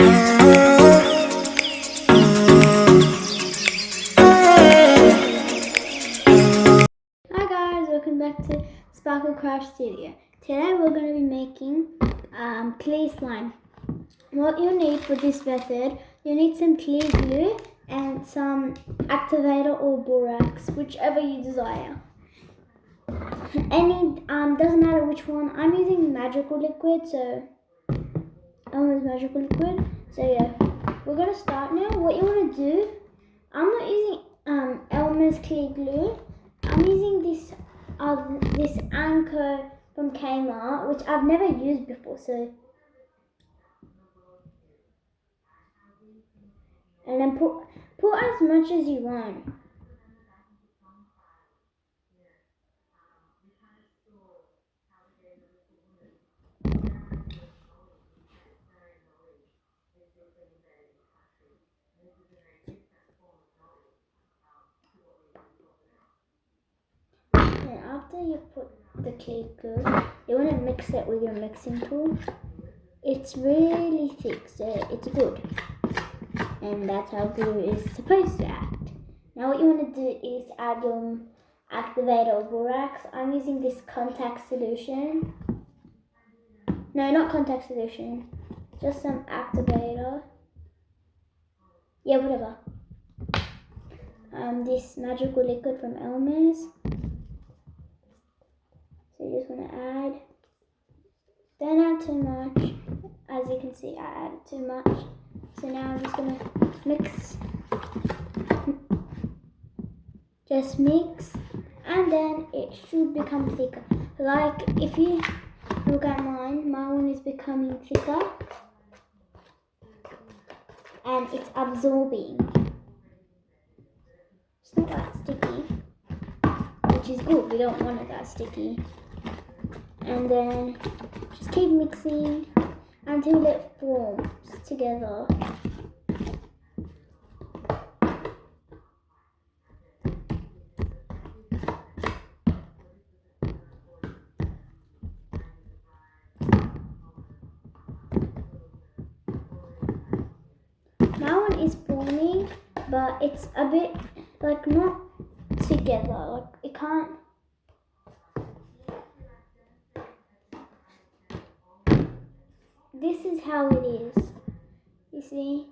Hi guys, welcome back to Sparkle Craft Studio. Today we're going to be making clear slime. What you need for this method, you need some clear glue and some activator or borax, whichever you desire. Doesn't matter which one. I'm using magical liquid, so Elmer's magical liquid. So yeah, we're gonna start now. What you wanna do? I'm not using Elmer's clear glue. I'm using this Anchor from Kmart, which I've never used before. So, and then put as much as you want. And after you put the clear glue, you want to mix it with your mixing tool. It's really thick, so it's good. And that's how glue is supposed to act. Now what you want to do is add your activator or borax. I'm using this contact solution. No, not contact solution. Just some activator. Yeah, whatever. This magical liquid from Elmer's. So you just want to add. Don't add too much. As you can see, I added too much. So now I'm just going to mix. Just mix. And then it should become thicker. Like if you look at mine, my one is becoming thicker. And it's absorbing. It's not that sticky. Which is good. We don't want it that sticky. And then just keep mixing until it forms together. My one is forming, but it's a bit like not together. Like it can't. This is how it is. You see?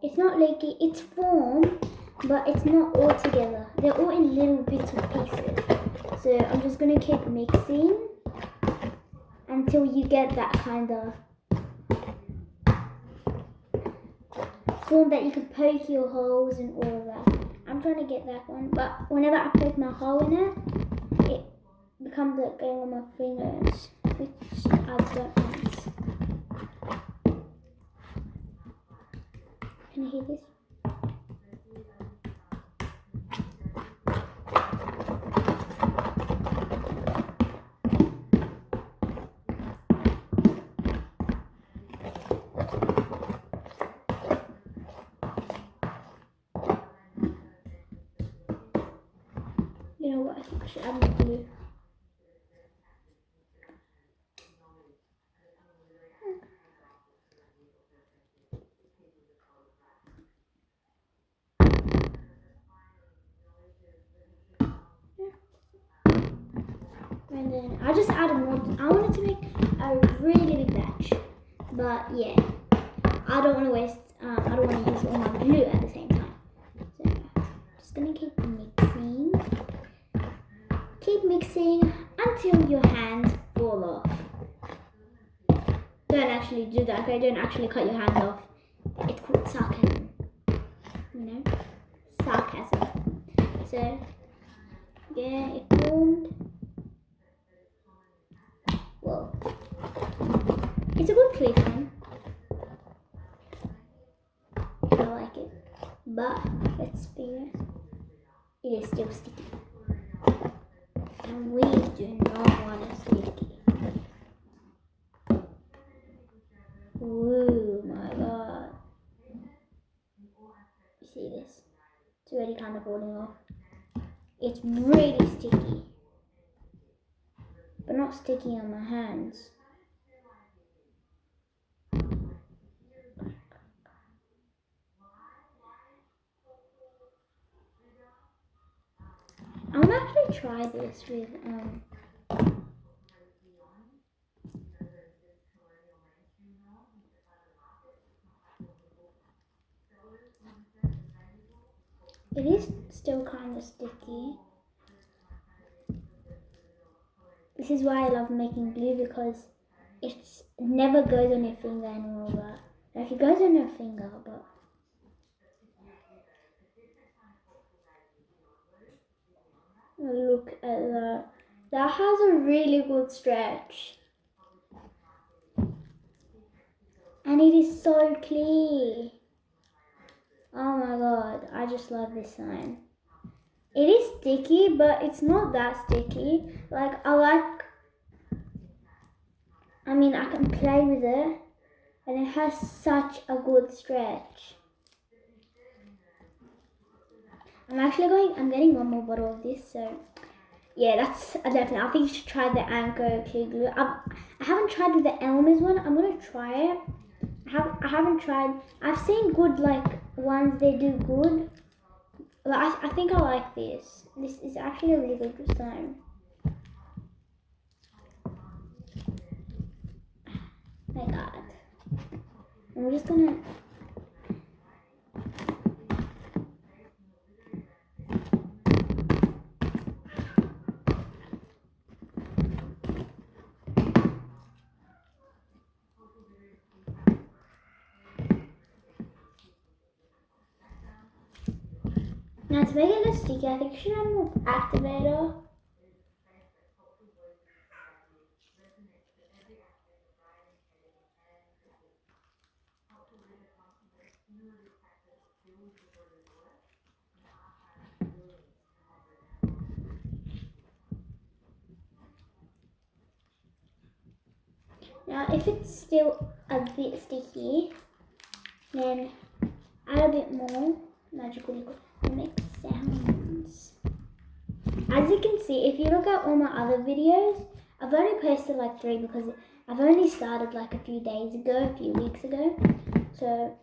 It's not leaky, it's formed, but it's not all together. They're all in little bits of pieces. So I'm just going to keep mixing until you get that kind of form that you can poke your holes and all of that. I'm trying to get that one, but whenever I poke my hole in it, it becomes like going on my fingers, which I don't want. Can you hear this? You know what? I think I should add more glue. And then I just added more. I wanted to make a really big batch, but yeah, I don't want to waste. I don't want to use all my glue at the same time. So just gonna keep mixing until your hands fall off. Don't actually do that. Okay, don't actually cut your hands off. It's called sarcasm. You know, sarcasm. So yeah, it formed. Whoa. It's a good clear slime. I like it. But let's be honest, it is still sticky. And we do not want it sticky. Ooh my god. You see this? It's already kind of falling off. It's really sticky. But not sticky on my hands. I want to actually try this with it is still kind of sticky. This is why I love making glue, because it never goes on your finger anymore. But like, it goes on your finger, but look at that. That has a really good stretch. And it is so clear. Oh my god, I just love this slime. It is sticky, but it's not that sticky. Like, I can play with it, and it has such a good stretch. I'm getting one more bottle of this, so yeah, that's definitely. I think you should try the Anko clear glue. I haven't tried with the Elmer's one. I'm gonna try it. I haven't tried. I've seen good ones they do good. But I think I like this. This is actually a really good slime. My god. I'm just gonna. Now to make it less sticky, I think you should add more activator. Now if it's still a bit sticky, then add a bit more magical liquid and make sounds. As you can see, if you look at all my other videos, I've only posted like 3 because I've only started like a few days ago, a few weeks ago. So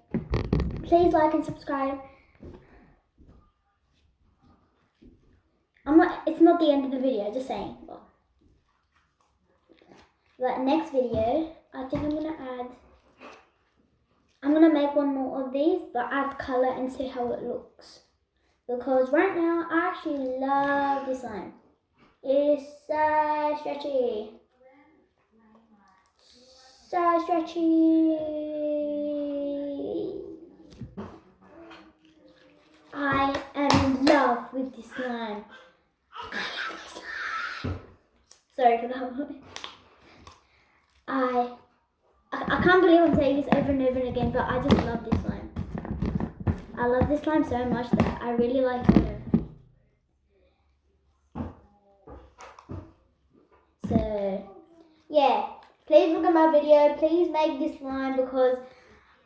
please like and subscribe. It's not the end of the video, just saying. But next video, I think I'm gonna make one more of these, but add color and see how it looks. Because right now, I actually love this slime. It is so stretchy. So stretchy. I am in love with this slime. I love this slime. Sorry for that one. I can't believe I'm saying this over and over again, but I just love this slime. I love this slime so much that I really like it. So, yeah. Please look at my video. Please make this slime, because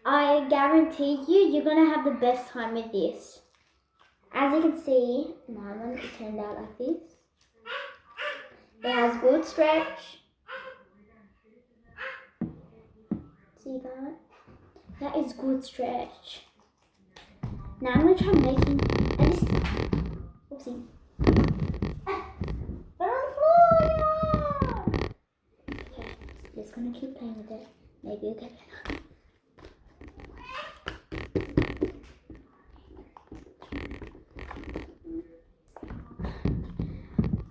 I guarantee you're going to have the best time with this. As you can see, my one turned out like this. It has good stretch. See that? That is good stretch. Now I'm going to try making, and this, oopsie. They're on the floor! Okay, just going to keep playing with it. Maybe it'll get better.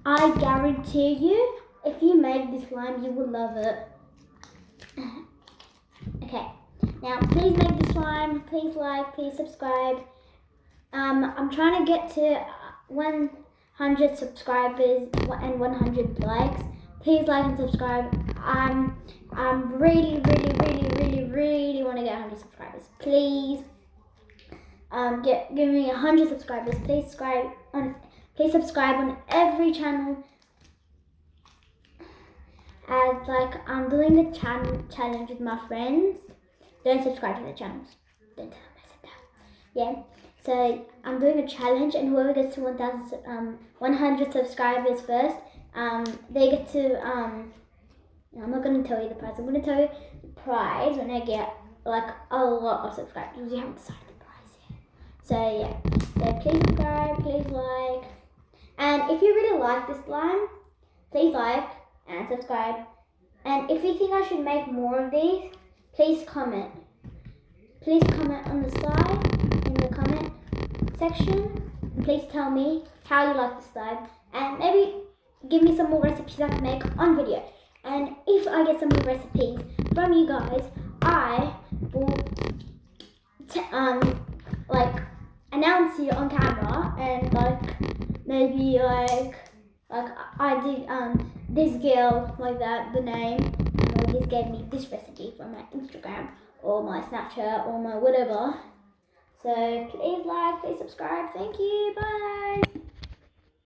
I guarantee you, if you make this slime, you will love it. Okay, now please make this slime, please like, please subscribe. I'm trying to get to 100 subscribers and 100 likes. Please like and subscribe. I'm really want to get 100 subscribers. Please, give me 100 subscribers. Please subscribe on every channel. As I'm doing a challenge with my friends. Don't subscribe to the channels. Don't tell them I said that. Yeah. So I'm doing a challenge, and whoever gets to 100 subscribers first, they get to I'm not gonna tell you the prize. I'm gonna tell you the prize when I get a lot of subscribers. You haven't decided the prize yet. So yeah. So please subscribe, please like, And if you really like this slime, please like and subscribe. And if you think I should make more of these, please comment. Please comment on the side in the comment section. And please tell me how you like the slime. And maybe give me some more recipes I can make on video. And if I get some more recipes from you guys, I will announce you on camera, and maybe I did this girl like that, the name, and this gave me this recipe from my Instagram or my Snapchat or my whatever. So please like, please subscribe. Thank you. Bye.